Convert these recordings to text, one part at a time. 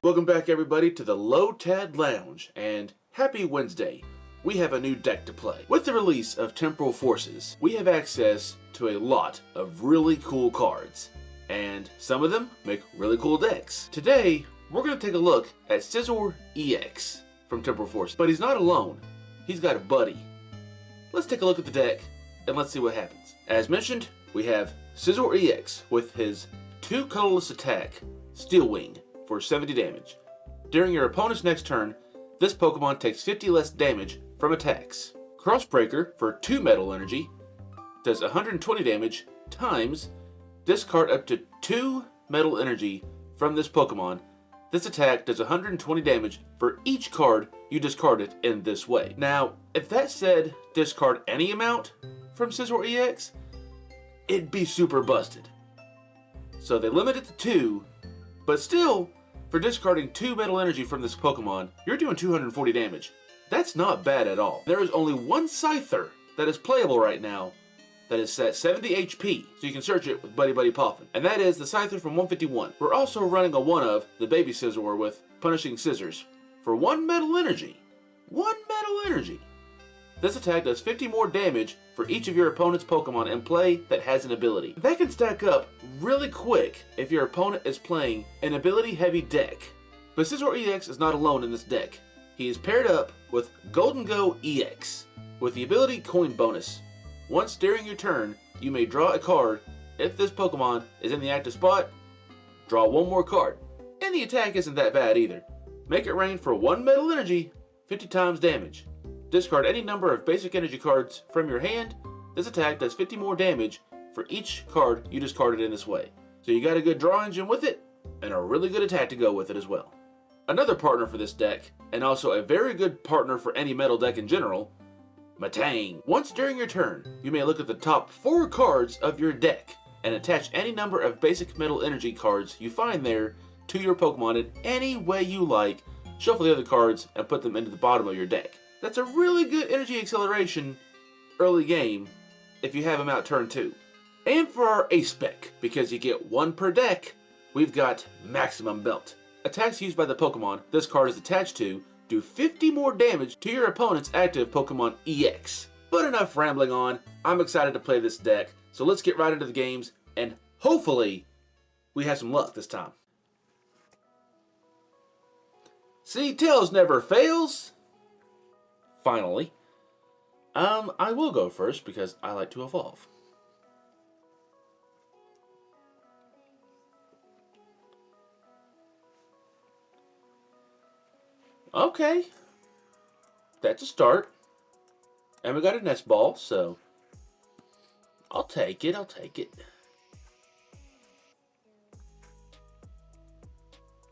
Welcome back everybody to the Low Tad Lounge, and happy Wednesday. We have a new deck to play. With the release of Temporal Forces, we have access to a lot of really cool cards, and some of them make really cool decks. Today, we're going to take a look at Scizor EX from Temporal Forces, but he's not alone. He's got a buddy. Let's take a look at the deck, and let's see what happens. As mentioned, we have Scizor EX with his 2 colorless attack, Steel Wing, for 70 damage. During your opponent's next turn, this Pokemon takes 50 less damage from attacks. Crossbreaker for 2 metal energy does 120 damage times discard up to 2 metal energy from this Pokemon. This attack does 120 damage for each card you discarded in this way. Now, if that said discard any amount from Scizor EX, it'd be super busted. So they limit it to 2, but still, for discarding 2 metal energy from this Pokemon, you're doing 240 damage. That's not bad at all. There is only one Scyther that is playable right now that is at 70 HP, so you can search it with Buddy-Buddy Poffin, and that is the Scyther from 151. We're also running a one of the Baby Scizor with Punishing Scissors for 1 metal energy. 1 metal energy! This attack does 50 more damage for each of your opponent's Pokemon in play that has an ability. That can stack up really quick if your opponent is playing an ability-heavy deck. But Scizor EX is not alone in this deck. He is paired up with Gholdengo EX with the ability Coin Bonus. Once during your turn, you may draw a card. If this Pokemon is in the active spot, draw 1 more card. And the attack isn't that bad either. Make it rain for 1 metal energy, 50 times damage. Discard any number of basic energy cards from your hand. This attack does 50 more damage for each card you discarded in this way. So you got a good draw engine with it, and a really good attack to go with it as well. Another partner for this deck, and also a very good partner for any metal deck in general, Metang. Once during your turn, you may look at the top 4 cards of your deck and attach any number of basic metal energy cards you find there to your Pokemon in any way you like. Shuffle the other cards and put them into the bottom of your deck. That's a really good energy acceleration early game if you have him out turn 2. And for our ace spec, because you get 1 per deck, we've got Maximum Belt. Attacks used by the Pokemon this card is attached to do 50 more damage to your opponent's active Pokemon EX. But enough rambling on, I'm excited to play this deck, so let's get right into the games, and hopefully we have some luck this time. See, Tails never fails! Finally. I will go first because I like to evolve. Okay. That's a start. And we got a nest ball, so I'll take it,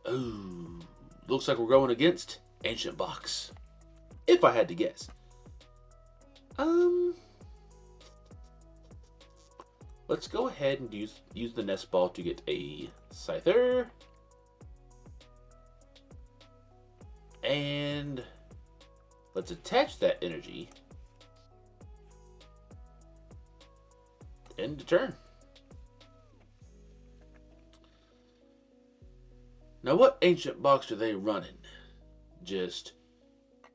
Ooh, looks like we're going against Ancient Box. If I had to guess. Let's go ahead and use the nest ball to get a Scyther. And let's attach that energy. End of turn. Now what Ancient Box are they running? Just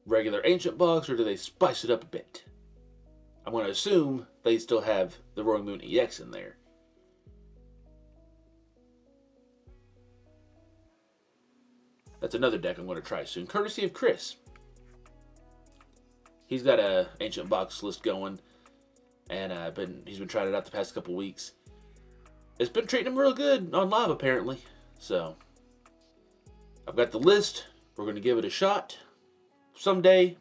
regular Ancient Box, or do they spice it up a bit? I'm going to assume they still have the Roaring Moon EX in there. That's another deck I'm going to try soon, courtesy of Chris. He's got a Ancient Box list going, and he's been trying it out the past couple weeks. It's been treating him real good on live, apparently. So, I've got the list. We're going to give it a shot someday.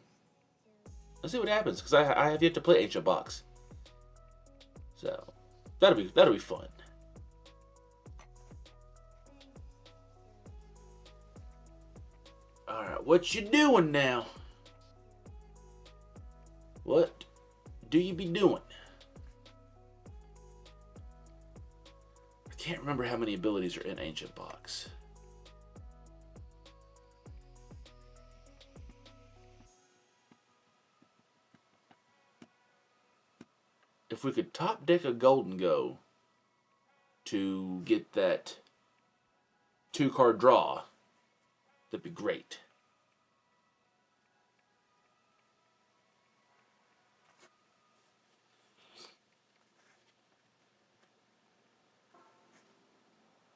Let's see what happens, because I have yet to play Ancient Box. So, that'll be fun. Alright, what you doing now? What do you be doing? I can't remember how many abilities are in Ancient Box. If we could top deck a Gholdengo to get that 2-card draw, That'd be great.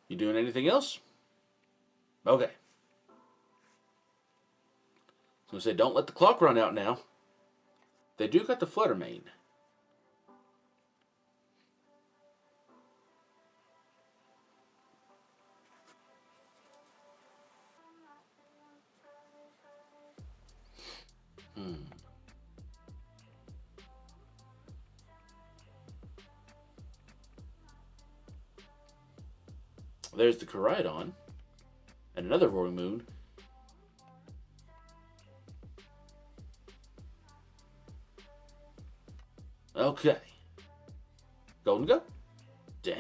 You doing anything else? Okay. I was going to say, don't let the clock run out now. They do got the Flutter Mane. There's the Koraidon. And another Roaring Moon. Okay. Gholdengo? Dang.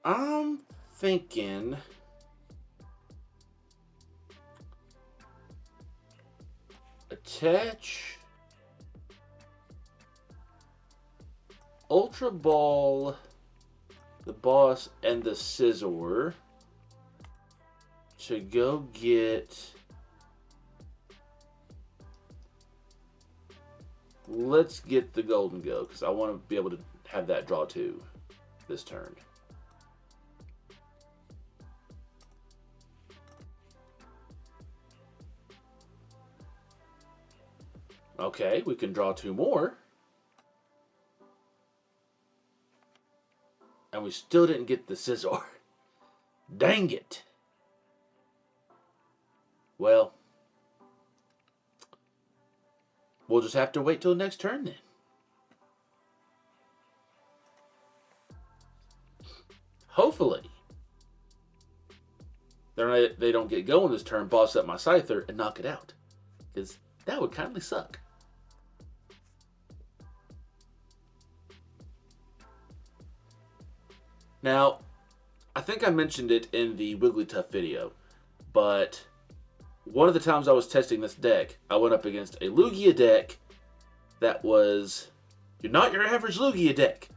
I'm thinking attach Ultra Ball, the boss, and the Scizor to go get. Let's get the Gholdengo because I want to be able to have that draw too this turn. Okay, we can draw 2 more. And we still didn't get the Scizor. Dang it. Well, we'll just have to wait till the next turn then. Hopefully, they don't get going this turn, boss up my Scyther, and knock it out. Because that would kindly suck. Now, I think I mentioned it in the Wigglytuff video, but one of the times I was testing this deck, I went up against a Lugia deck that was not your average Lugia deck.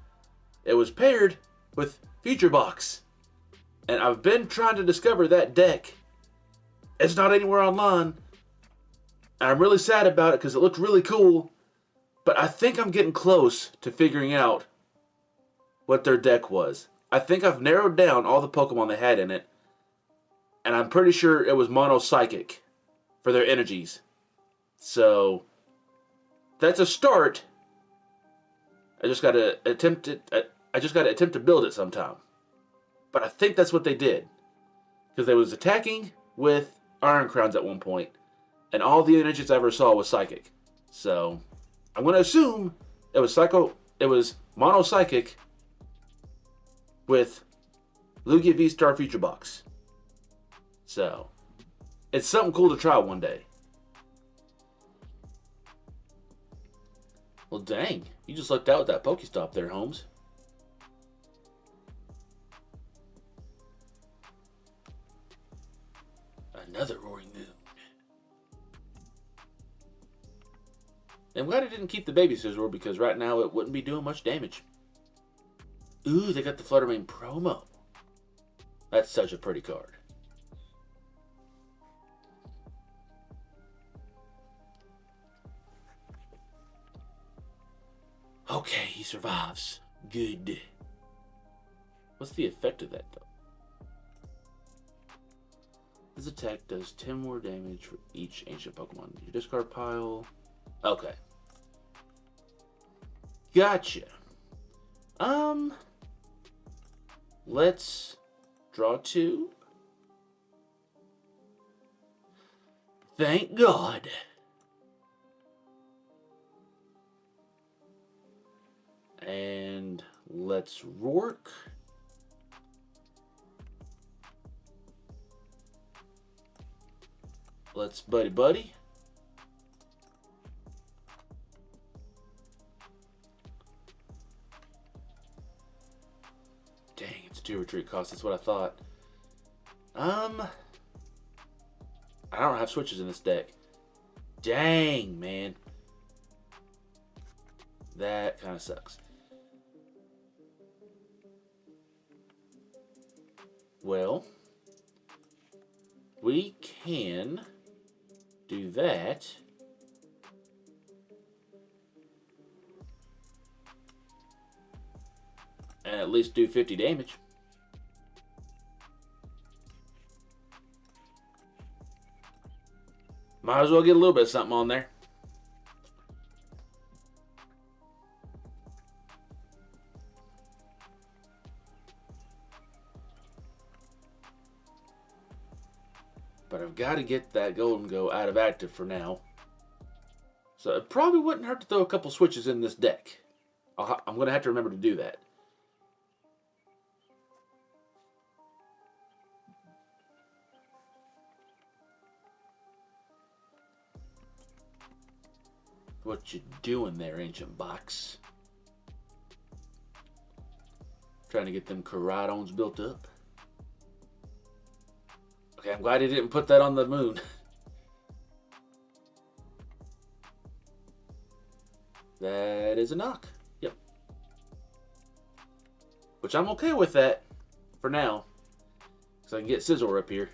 It was paired with Future Box. And I've been trying to discover that deck. It's not anywhere online. And I'm really sad about it because it looked really cool. But I think I'm getting close to figuring out what their deck was. I think I've narrowed down all the Pokemon they had in it. And I'm pretty sure it was Mono Psychic for their energies. So, that's a start. I just gotta attempt to build it sometime. But I think that's what they did. Because they was attacking with Iron Crowns at one point. And all the energies I ever saw was Psychic. So, I'm gonna assume it was Mono Psychic with Lugia Vstar Future Box. So, it's something cool to try one day. Well, dang. You just lucked out with that Pokestop there, Holmes. Another Roaring Moon. I'm glad I didn't keep the baby Scizor because right now it wouldn't be doing much damage. Ooh, they got the Flutter Mane promo. That's such a pretty card. Okay, he survives. Good. What's the effect of that, though? This attack does 10 more damage for each ancient Pokemon. Your discard pile. Okay. Gotcha. Let's draw 2. Thank God. And let's Rourke. Let's Buddy-Buddy. Dang, it's 2 retreat cost. That's what I thought. I don't have switches in this deck. Dang, man. That kind of sucks. Well, we can do that. And at least do 50 damage. Might as well get a little bit of something on there. But I've got to get that Gholdengo out of active for now. So it probably wouldn't hurt to throw a couple switches in this deck. I'm going to have to remember to do that. What you doing there, Ancient Box? Trying to get them Caridons built up. Okay, I'm glad he didn't put that on the moon. That is a knock. Yep. Which I'm okay with that for now. So I can get Scizor up here.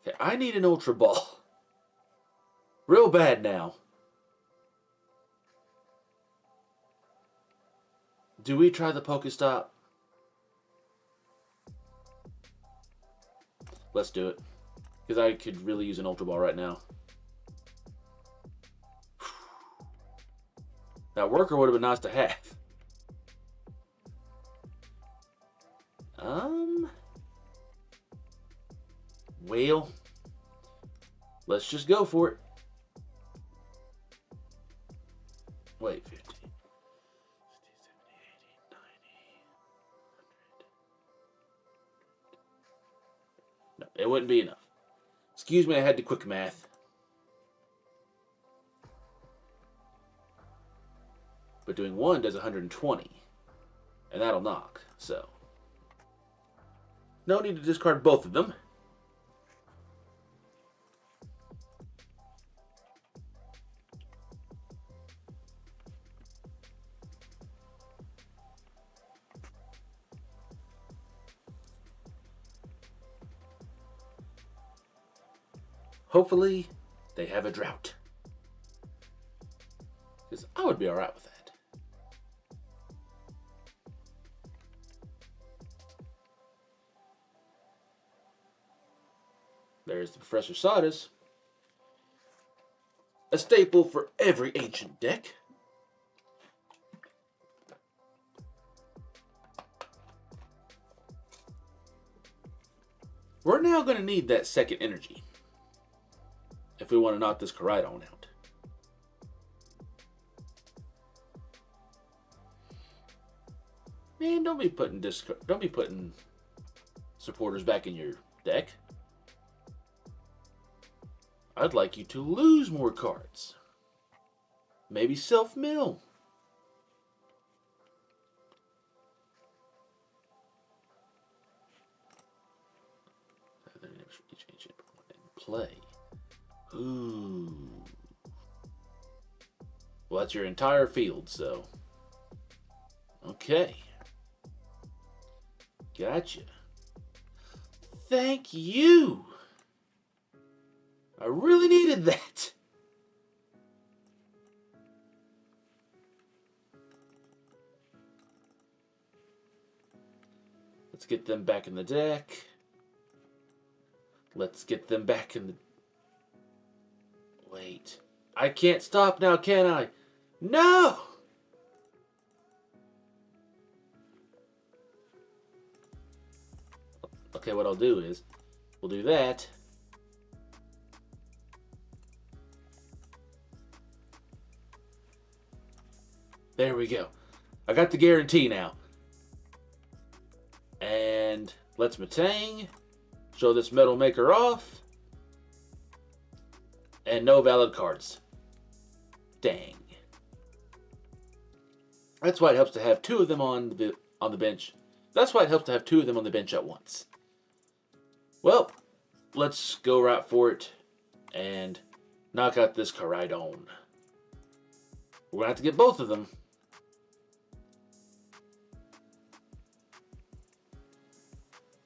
Okay, I need an Ultra Ball. Real bad now. Do we try the Pokestop? Let's do it. Because I could really use an Ultra Ball right now. That worker would have been nice to have. Well, let's just go for it. Wait, 50, 60, 70, 80, 90, 100. No, it wouldn't be enough. Excuse me, I had to quick math. But doing one does 120. And that'll knock, so. No need to discard both of them. Hopefully, they have a drought. Because I would be alright with that. There's the Professor Sawdust. A staple for every ancient deck. We're now going to need that second energy if we want to knock this Caridon out. Man, don't be putting supporters back in your deck. I'd like you to lose more cards. Maybe self-mill. Each ancient Pokemon in play. Ooh. Well, that's your entire field, so. Okay. Gotcha. Thank you. I really needed that. Let's get them back in the deck. Let's get them back in the... Wait. I can't stop now, can I? No! Okay, what I'll do is, we'll do that. There we go. I got the guarantee now. And let's Metang. Show this Metal Maker off. And no valid cards. Dang. That's why it helps to have two of them on the bench. That's why it helps to have two of them on the bench at once. Well, let's go right for it and knock out this Caridon. We're gonna have to get both of them.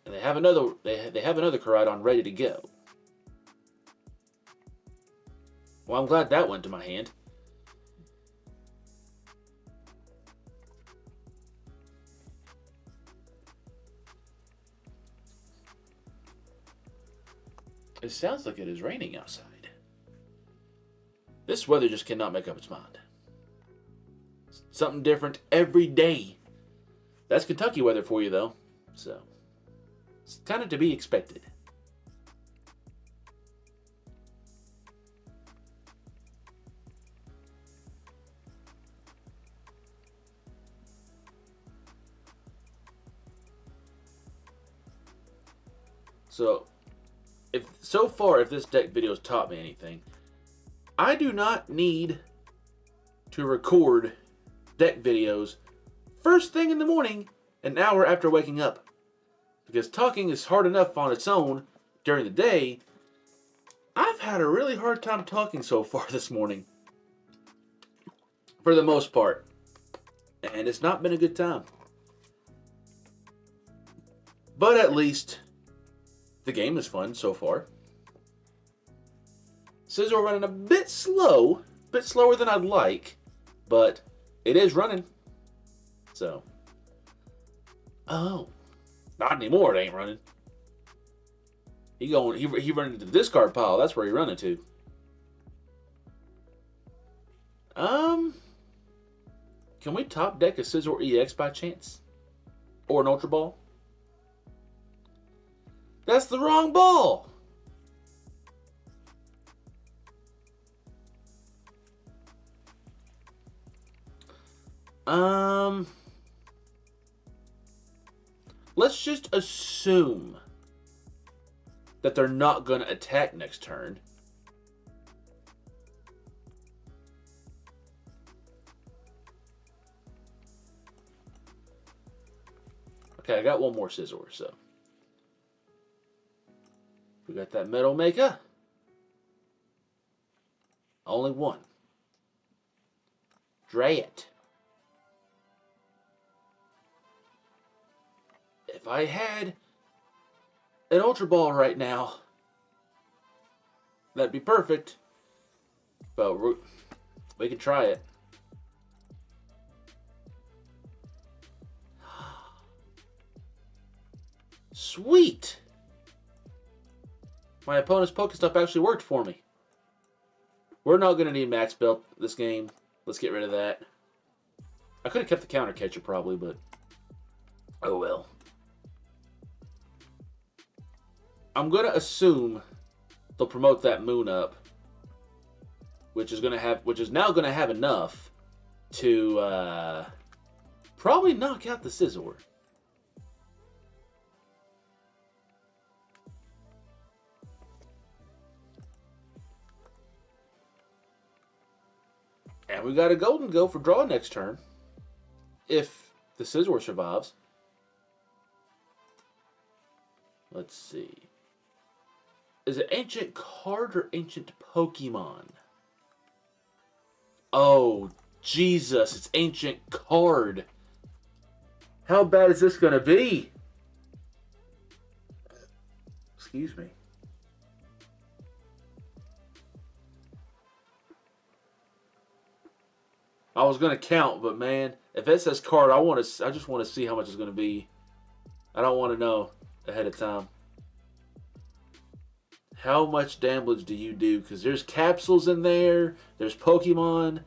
And they have another Caridon ready to go. Well, I'm glad that went to my hand. It sounds like it is raining outside. This weather just cannot make up its mind. Something different every day. That's Kentucky weather for you, though. So, it's kind of to be expected. So, if this deck video has taught me anything, I do not need to record deck videos first thing in the morning, an hour after waking up. Because talking is hard enough on its own during the day. I've had a really hard time talking so far this morning. For the most part. And it's not been a good time. But at least the game is fun so far. Scizor running a bit slow. A bit slower than I'd like. But it is running. So. Oh. Not anymore, it ain't running. He running into the discard pile. That's where he running to. Can we top deck a Scizor EX by chance? Or an Ultra Ball? That's the wrong ball! Let's just assume that they're not going to attack next turn. Okay, I got one more Scizor, so. We got that Metal Maker. Only one. Dray it. If I had an Ultra Ball right now, that'd be perfect. But we could try it. Sweet! My opponent's Pokéstop actually worked for me. We're not going to need Max Belt this game. Let's get rid of that. I could have kept the counter catcher probably, but oh well. I'm going to assume they'll promote that Moon up, which is now going to have enough to probably knock out the Scizor. And we got a Gholdengo for draw next turn, if the Scizor survives. Let's see. Is it Ancient Card or Ancient Pokemon? Oh, Jesus, it's Ancient Card. How bad is this going to be? Excuse me. I was going to count, but man, if it says card, I just want to see how much it's going to be. I don't want to know ahead of time. How much damage do you do? Because there's capsules in there. There's Pokemon.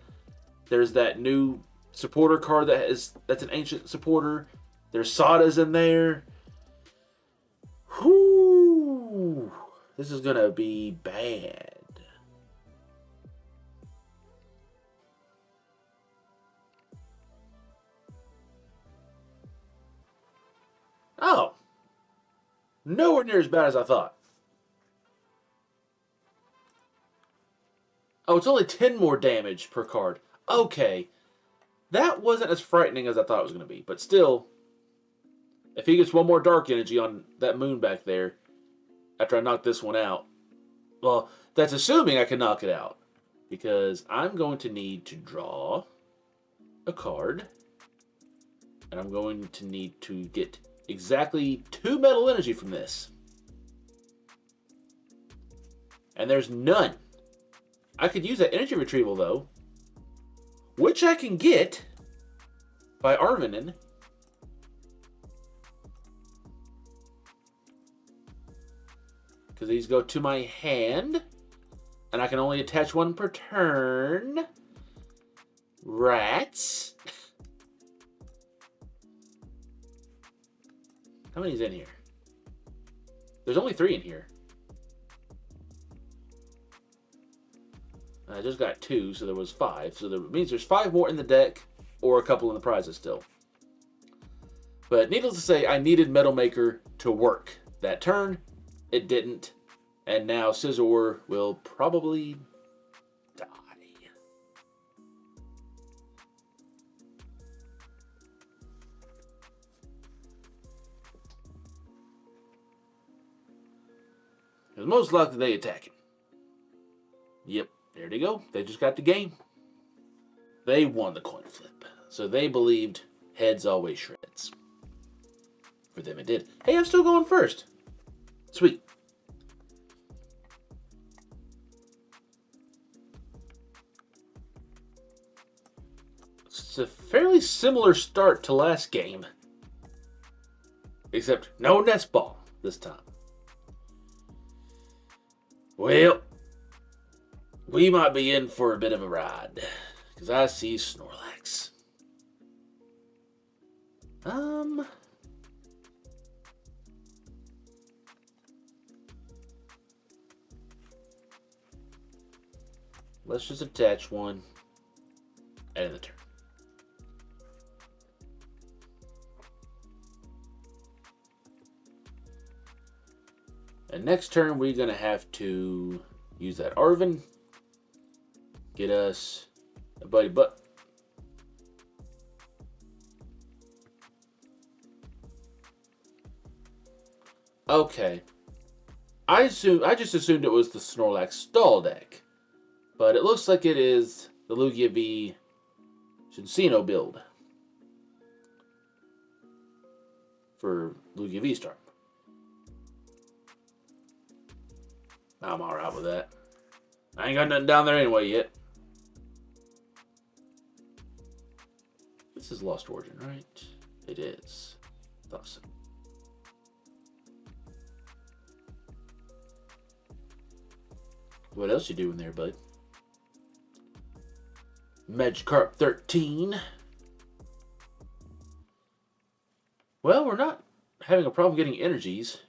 There's that new supporter card that's an ancient supporter. There's Sadas in there. Whoo! This is going to be bad. Oh. Nowhere near as bad as I thought. Oh, it's only 10 more damage per card. Okay. That wasn't as frightening as I thought it was going to be. But still, if he gets one more Dark Energy on that Moon back there, after I knock this one out. Well, that's assuming I can knock it out. Because I'm going to need to draw a card. And I'm going to need to get exactly 2 metal energy from this. And there's none. I could use that energy retrieval, though. Which I can get by Arvinin. Because these go to my hand. And I can only attach one per turn. Rats. How many's in here? There's only 3 in here. I just got 2, so there was 5. So that means there's 5 more in the deck, or a couple in the prizes still. But needless to say, I needed Metal Maker to work that turn. It didn't. And now Scizor will probably die. Because most likely they attack him. Yep, there they go. They just got the game. They won the coin flip. So they believed heads always shreds. For them it did. Hey, I'm still going first. Sweet. It's a fairly similar start to last game. Except no nest ball this time. Well, we might be in for a bit of a ride. Because I see Snorlax. Let's just attach one. End of the turn. And next turn, we're going to have to use that Arven. Get us a Buddy-Buddy. Okay. I just assumed it was the Snorlax stall deck. But it looks like it is the Lugia v Shinsino build. For Lugia Vstar. I'm alright with that. I ain't got nothing down there anyway yet. This is Lost Origin, right? It is. Thought so. What else you doing there, bud? Magikarp 13. Well, we're not having a problem getting energies.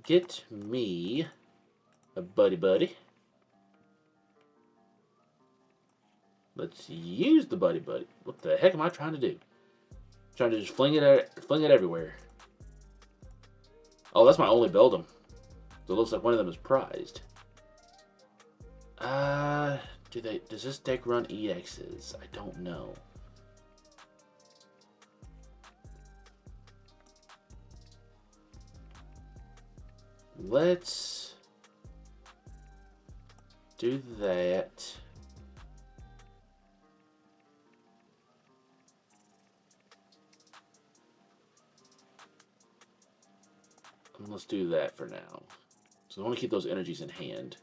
Get me a Buddy-Buddy. Let's use the Buddy-Buddy. What the heck am I trying to do? Trying to just fling it everywhere. Oh, that's my only Beldum. So it looks like one of them is prized. Does this deck run EXs? I don't know. Let's do that. And let's do that for now. So I want to keep those energies in hand.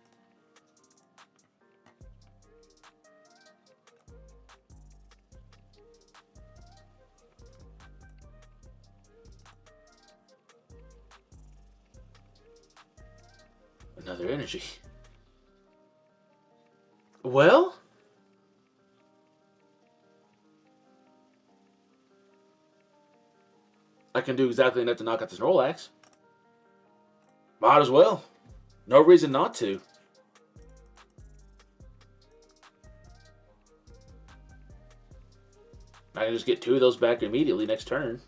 Another energy. Well, I can do exactly enough to knock out the Snorlax. Might as well. No reason not to. I can just get 2 of those back immediately next turn.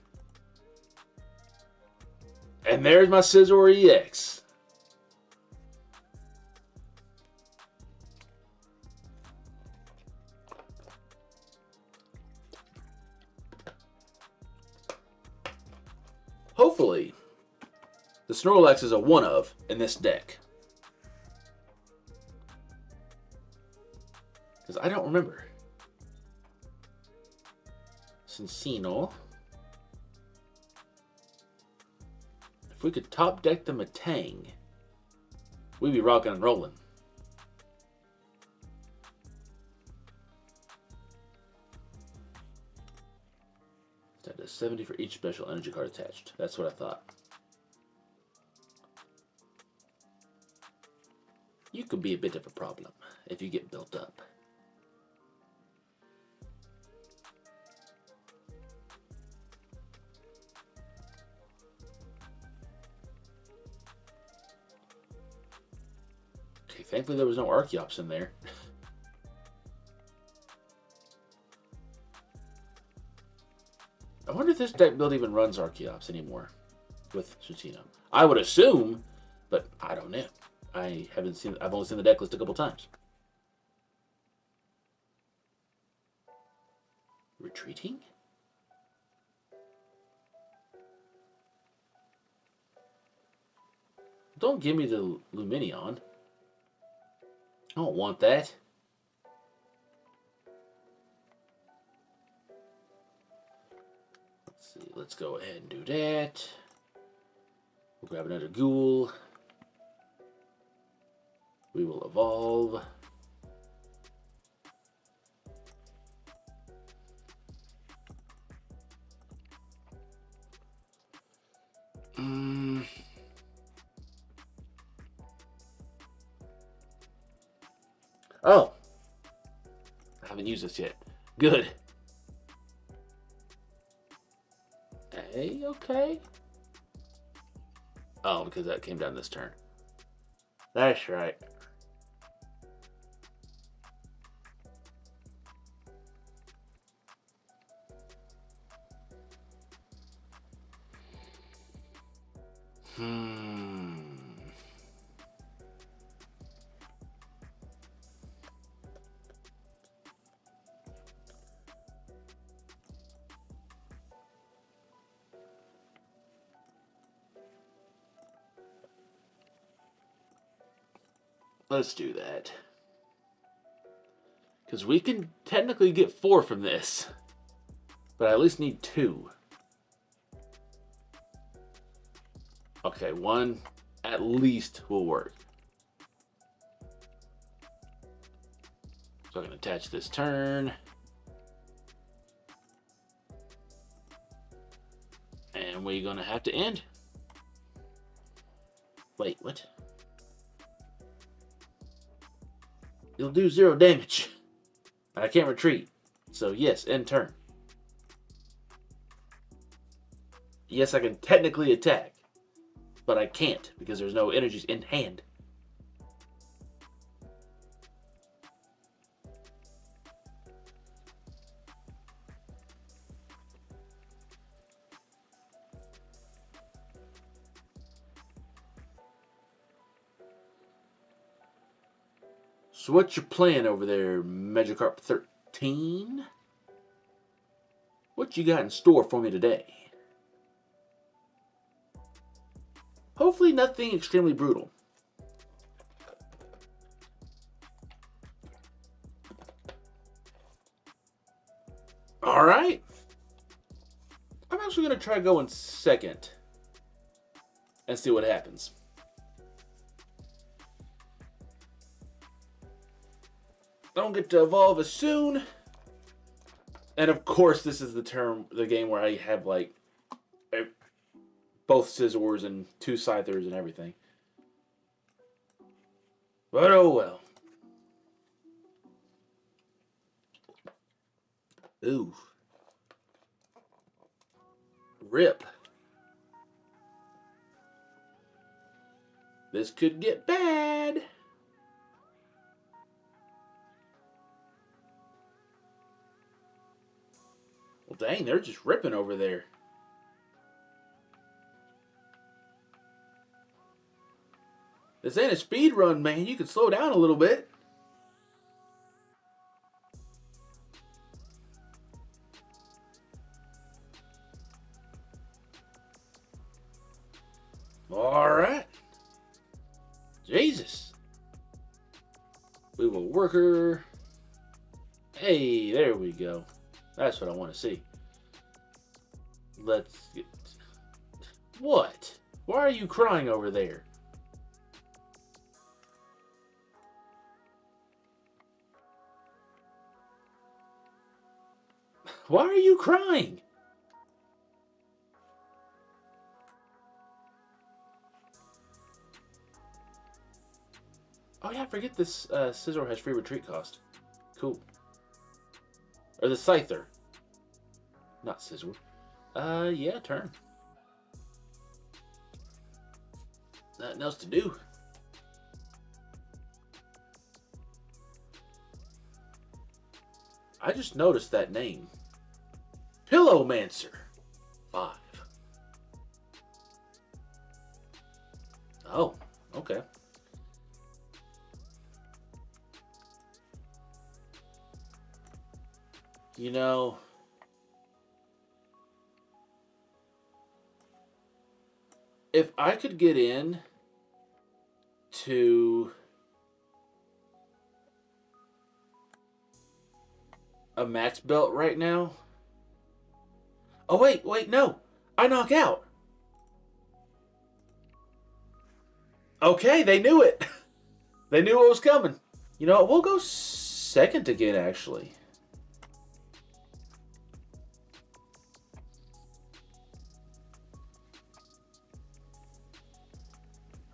And there's my Scizor EX. Hopefully, the Snorlax is a one of in this deck. Because I don't remember. Cincino. If we could top deck the Metang, we'd be rocking and rolling. That does 70 for each special energy card attached. That's what I thought. You could be a bit of a problem if you get built up. Okay, thankfully there was no Archeops in there. I wonder if this deck build even runs Archeops anymore with Cincino. I would assume, but I don't know. I haven't seen. I've only seen the deck list a couple times. Retreating? Don't give me the Lumineon. I don't want that. Let's see. Let's go ahead and do that. We'll grab another Ghoul. We will evolve. Oh, I haven't used this yet. Good. Hey, okay. Oh, because that came down this turn. That's right. Let's do that. Because we can technically get 4 from this. But I at least need 2. Okay, 1 at least will work. So I can attach this turn. And we're going to have to end. Wait, what? It'll do 0 damage. I can't retreat. So yes, end turn. Yes, I can technically attack. But I can't because there's no energies in hand. So what's your plan over there, Magikarp 13? What you got in store for me today? Hopefully nothing extremely brutal. Alright. I'm actually going to try going second and see what happens. Don't get to evolve as soon. And of course, this is the game where I have like both Scizors and 2 Scythers and everything. But oh well. Ooh. Rip. This could get bad. Well, dang, they're just ripping over there. This ain't a speed run, man. You can slow down a little bit. Alright. Jesus. We will work her. Hey, there we go. That's what I want to see. Let's get... What? Why are you crying over there? Why are you crying? Oh yeah, I forget this Scizor has free retreat cost. Cool. Or the Scyther. Not Scizor. Yeah, turn. Nothing else to do. I just noticed that name. Pillowmancer. 5. Oh, okay. You know, if I could get in to a max belt right now. Oh, wait, no. I knock out. Okay, they knew it. They knew what was coming. You know what? We'll go second again, actually.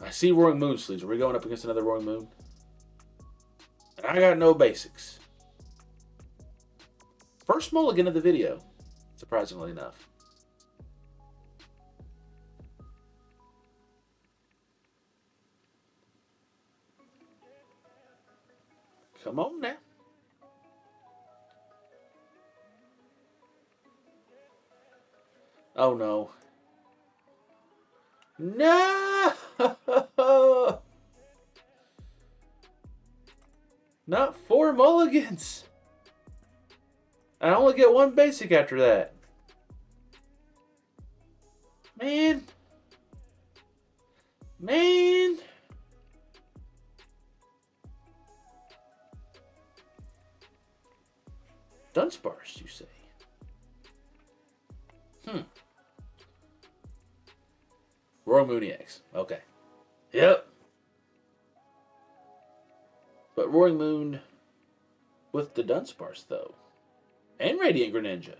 I see Roaring Moon sleeves. Are we going up against another Roaring Moon? And I got no basics. First mulligan of the video, surprisingly enough. Come on now. Oh no. No! Not 4 mulligans. I only get 1 basic after that. Man. Dunsparce, you say? Roaring Moon EX. Okay. Yep. But Roaring Moon with the Dunsparce, though. And Radiant Greninja.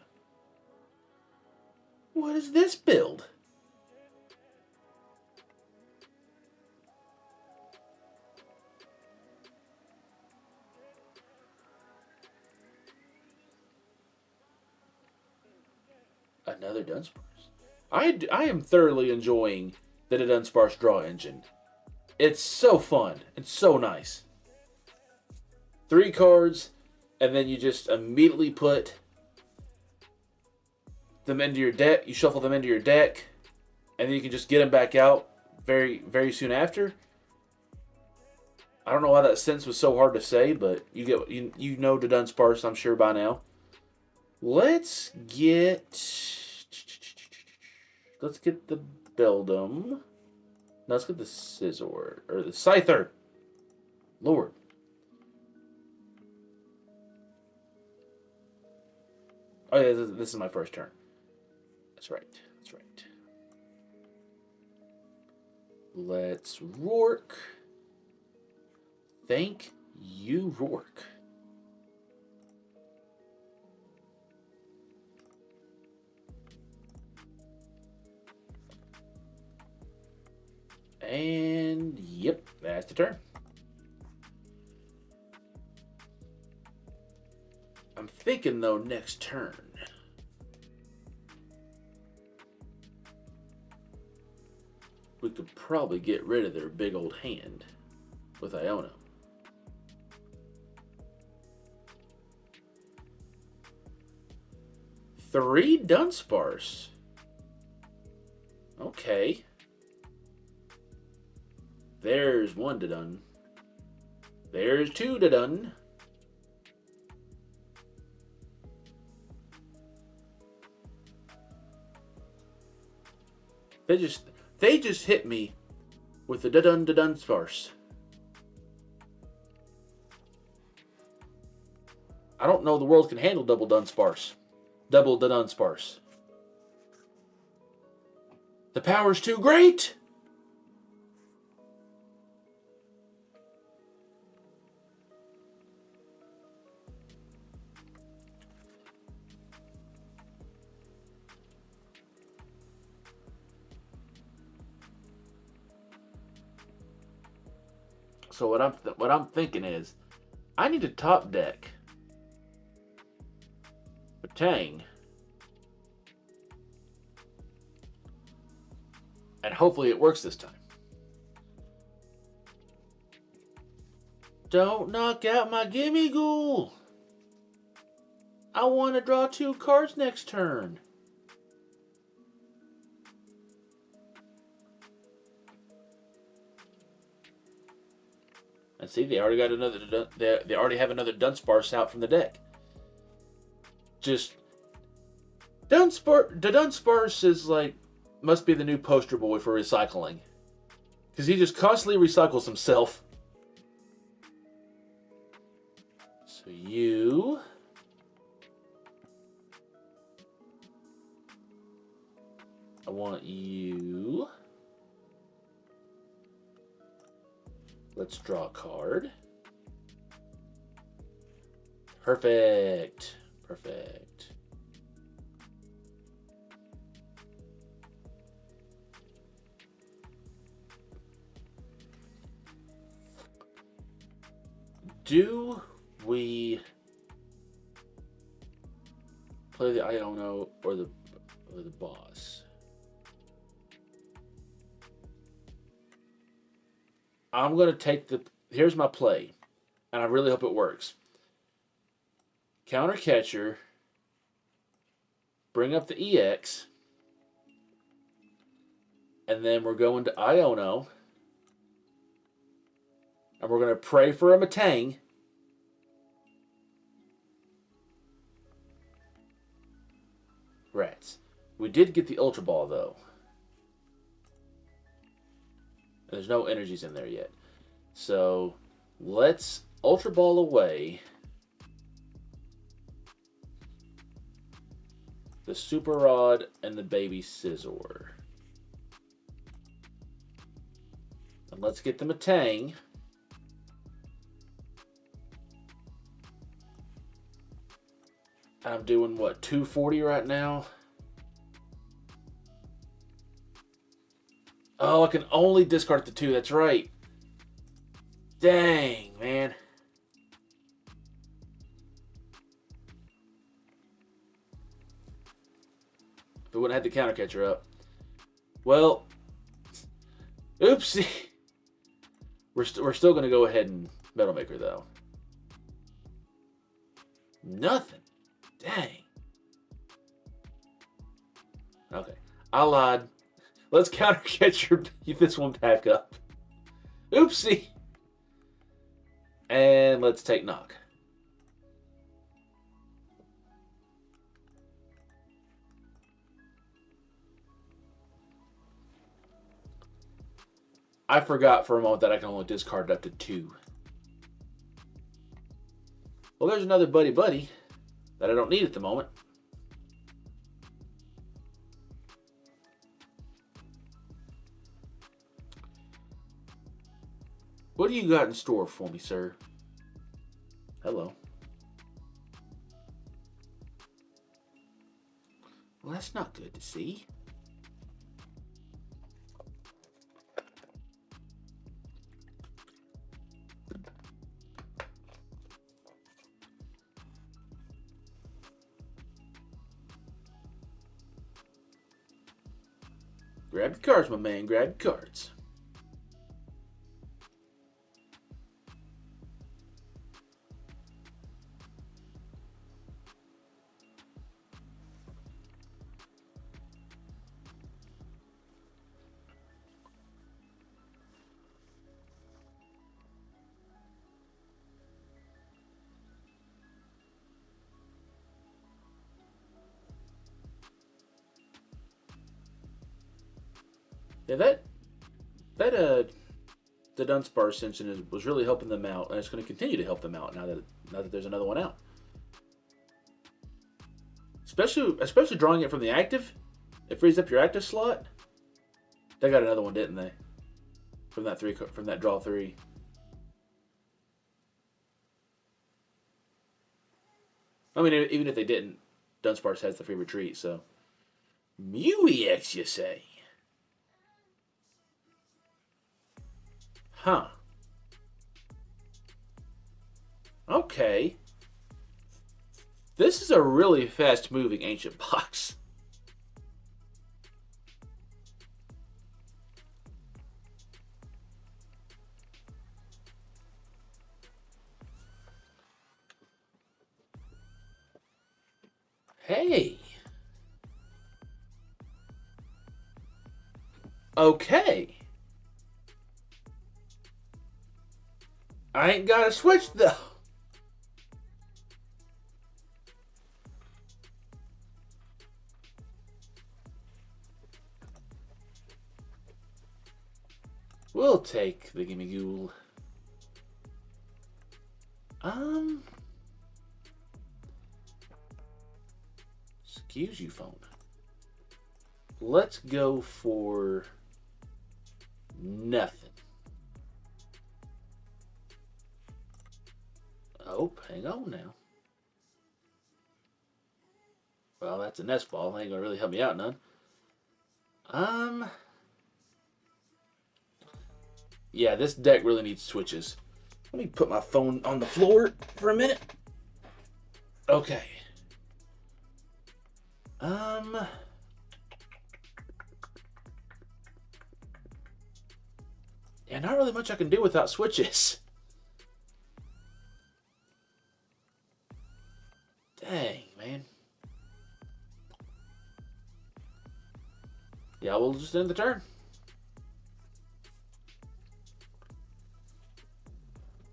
What is this build? Another Dunsparce. I am thoroughly enjoying the Dunsparce draw engine. It's so fun and so nice. 3 cards, and then you just immediately put them into your deck. You shuffle them into your deck, and then you can just get them back out very, very soon after. I don't know why that sentence was so hard to say, but you know the Dunsparce, I'm sure by now. Let's get the Beldum. No, let's get the Scizor or the Scyther. Lord. Oh yeah, this is my first turn. That's right. That's right. Let's Rourke. Thank you, Rourke. And yep, that's the turn. I'm thinking though next turn. We could probably get rid of their big old hand with Iona. Three Dunsparce. Okay. There's 1 to done. There's 2 to done. They just hit me with the da-dun sparse. I don't know the world can handle double dun sparse. Double da-dun sparse. The power's too great! So what I'm thinking is, I need to top deck Metang, and hopefully it works this time. Don't knock out my Gimmighoul. I want to draw 2 cards next turn. And see, they already got another. They already have another Dunsparce out from the deck. Just Dunsparce is like must be the new poster boy for recycling, because he just constantly recycles himself. So I want you. Let's draw a card. Perfect. Perfect. Do we play the Iono or the boss? I'm going to take the... Here's my play, and I really hope it works. Counter catcher, bring up the EX, and then we're going to Iono, and we're going to pray for a Metang. Rats. We did get the Ultra Ball, though. There's no energies in there yet. So let's Ultra Ball away the Super Rod and the baby Scizor. And let's get the Metang. I'm doing what, 240 right now? Oh, I can only discard the 2. That's right. Dang, man. If we wouldn't have had the counter catcher up. Well, oopsie. We're still going to go ahead and Metal Maker, though. Nothing. Dang. Okay. I lied. Let's counter catcher this one back up. Oopsie. And let's take knock. I forgot for a moment that I can only discard up to 2. Well, there's another Buddy-Buddy that I don't need at the moment. What do you got in store for me, sir? Hello. Well, that's not good to see. Grab your cards, my man. Grab your cards. Yeah, the Dunsparce ascension was really helping them out, and it's going to continue to help them out now that there's another one out. Especially drawing it from the active, it frees up your active slot. They got another one, didn't they? From that draw 3. I mean, even if they didn't, Dunsparce has the free retreat, so. Mew EX, you say? Huh. Okay. This is a really fast-moving ancient box. Hey. Okay. I ain't got a switch though. We'll take the Gimmighoul. Excuse you, phone. Let's go for nothing. Oh, hang on now. Well, that's a nest ball. Ain't gonna really help me out none. Yeah, this deck really needs switches. Let me put my phone on the floor for a minute. Okay. Yeah, not really much I can do without switches. Dang, man. Yeah, we'll just end the turn.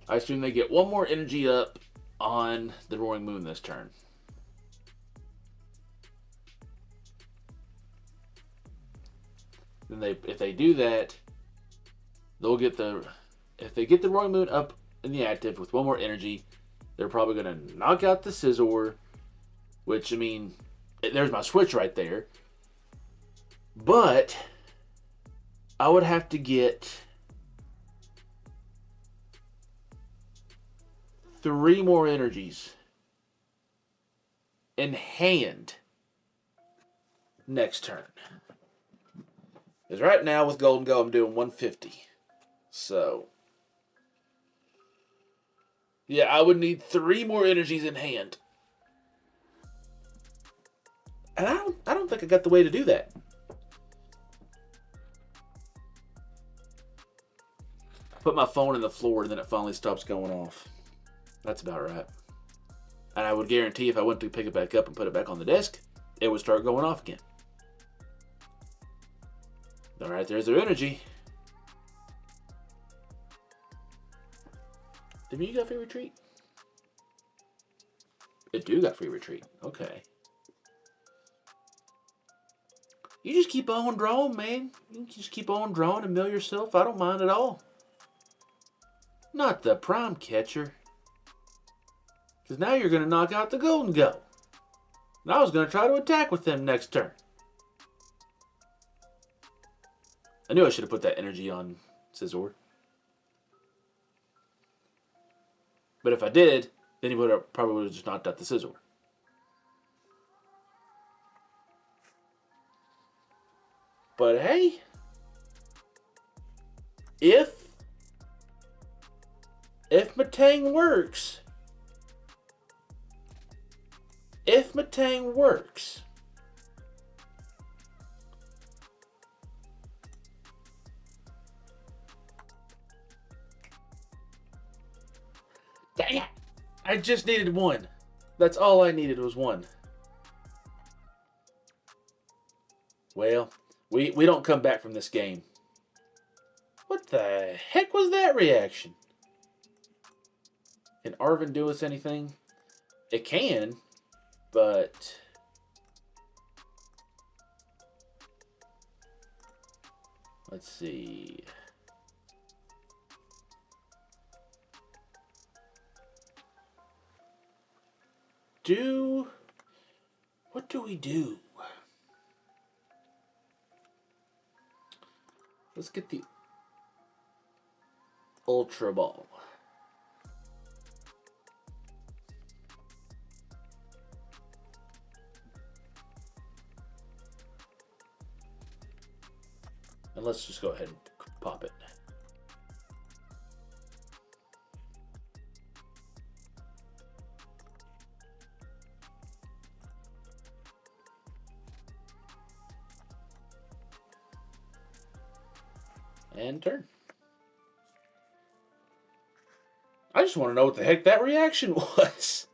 I assume they get one more energy up on the Roaring Moon this turn. Then if they do that, they'll get if they get the Roaring Moon up in the active with one more energy, they're probably going to knock out the Scizor, which, I mean, there's my switch right there. But I would have to get 3 more energies in hand next turn. Because right now with Gholdengo, I'm doing 150. So, yeah, I would need 3 more energies in hand. And I don't think I got the way to do that. Put my phone in the floor and then it finally stops going off. That's about right. And I would guarantee if I went to pick it back up and put it back on the desk, it would start going off again. Alright, there's their energy. Did you got free retreat? It do got free retreat. Okay. You just keep on drawing, man. You just keep on drawing and mill yourself. I don't mind at all. Not the prime catcher. Because now you're going to knock out the Gholdengo. And I was going to try to attack with them next turn. I knew I should have put that energy on Scizor. But if I did, then he probably would have just knocked out the Scizor. But hey, if Metang works, dang it, I just needed 1. That's all I needed was 1. Well, we don't come back from this game. What the heck was that reaction? Can Arven do us anything? It can, but Let's see. What do we do? Let's get the Ultra Ball. And let's just go ahead and pop it. And turn. I just want to know what the heck that reaction was.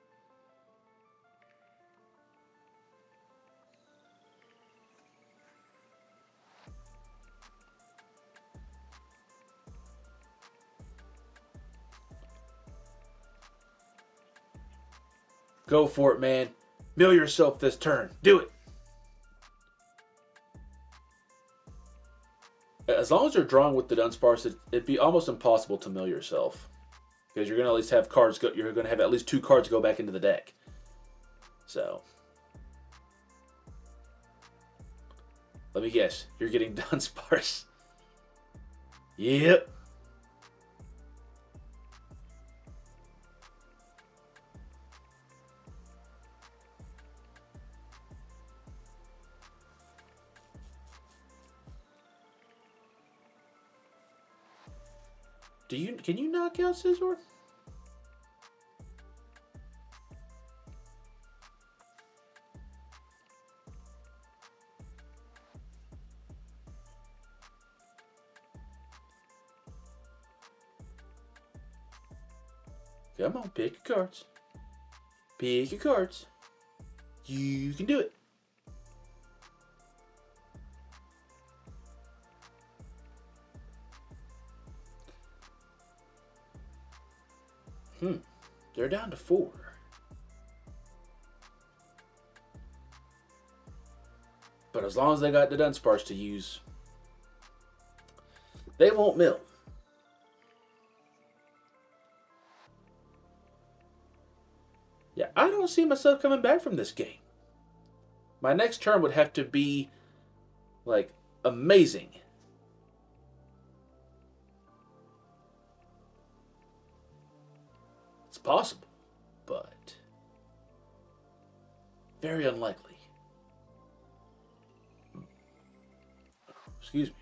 Go for it, man. Mill yourself this turn. Do it. As long as you're drawing with the Dunsparce, it'd be almost impossible to mill yourself. Because you're going to at least have cards go, you're going to have at least 2 cards go back into the deck. So. Let me guess. You're getting Dunsparce. Yep. Can you knock out Scizor? Come on, pick your cards. Pick your cards. You can do it. They're down to 4. But as long as they got the Dunsparce to use, they won't mill. Yeah, I don't see myself coming back from this game. My next turn would have to be, like, amazing. It's possible, but very unlikely. Excuse me.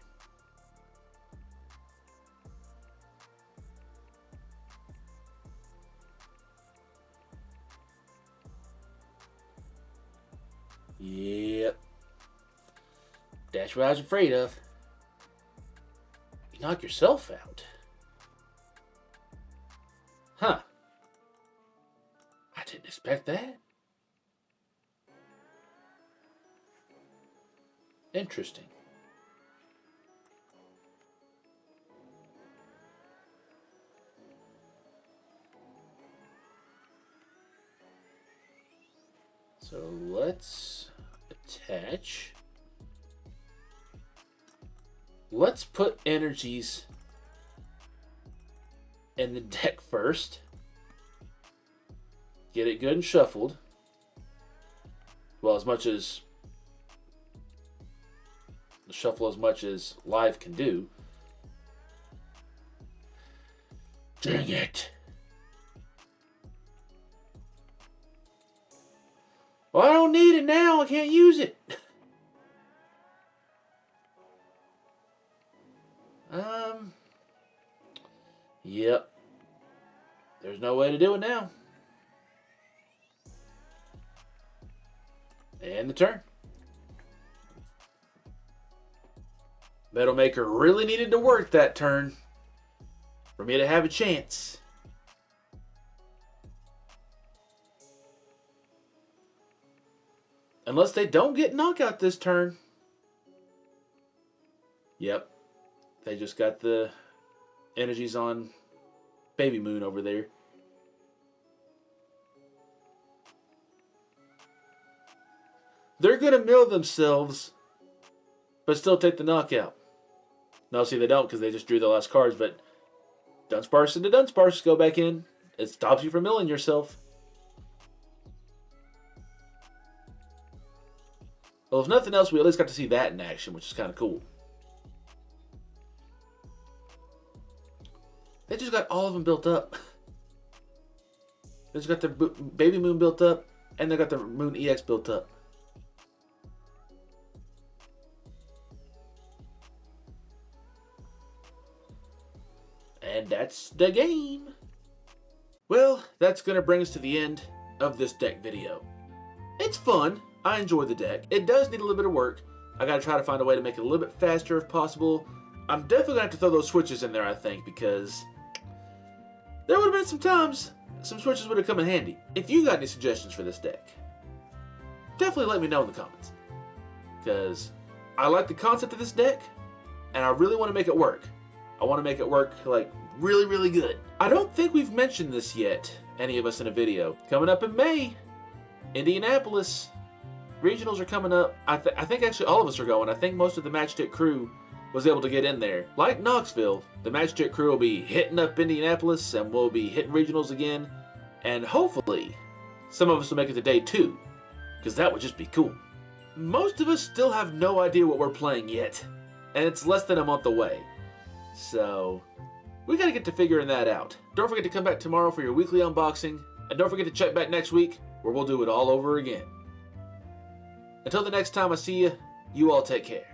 Yep. That's what I was afraid of. You knock yourself out. Huh. I didn't expect that. Interesting. So let's attach. Let's put energies in the deck first. Get it good and shuffled. Well, as much as shuffle as much as live can do. Dang it. Well, I don't need it now. I can't use it. Yep. There's no way to do it now. And the turn. Metal Maker really needed to work that turn for me to have a chance. Unless they don't get knockout this turn. Yep. They just got the energies on Baby Moon over there. They're going to mill themselves, but still take the knockout. No, see, they don't because they just drew the last cards, but Dunsparce into Dunsparce, go back in. It stops you from milling yourself. Well, if nothing else, we at least got to see that in action, which is kind of cool. They just got all of them built up. They just got their Baby Moon built up, and they got their Moon EX built up. And that's the game. Well, that's going to bring us to the end of this deck video. It's fun. I enjoy the deck. It does need a little bit of work. I got to try to find a way to make it a little bit faster if possible. I'm definitely going to have to throw those switches in there, I think, because there would have been some times some switches would have come in handy. If you got any suggestions for this deck, definitely let me know in the comments. Because I like the concept of this deck, and I really want to make it work. I want to make it work, like, really, really good. I don't think we've mentioned this yet, any of us in a video. Coming up in May, Indianapolis. Regionals are coming up. I think actually all of us are going. I think most of the Matchstick crew was able to get in there. Like Knoxville, the Matchstick crew will be hitting up Indianapolis, and we'll be hitting regionals again. And hopefully, some of us will make it to day 2, because that would just be cool. Most of us still have no idea what we're playing yet, and it's less than a month away. So, we gotta get to figuring that out. Don't forget to come back tomorrow for your weekly unboxing, and don't forget to check back next week, where we'll do it all over again. Until the next time I see you, you all take care.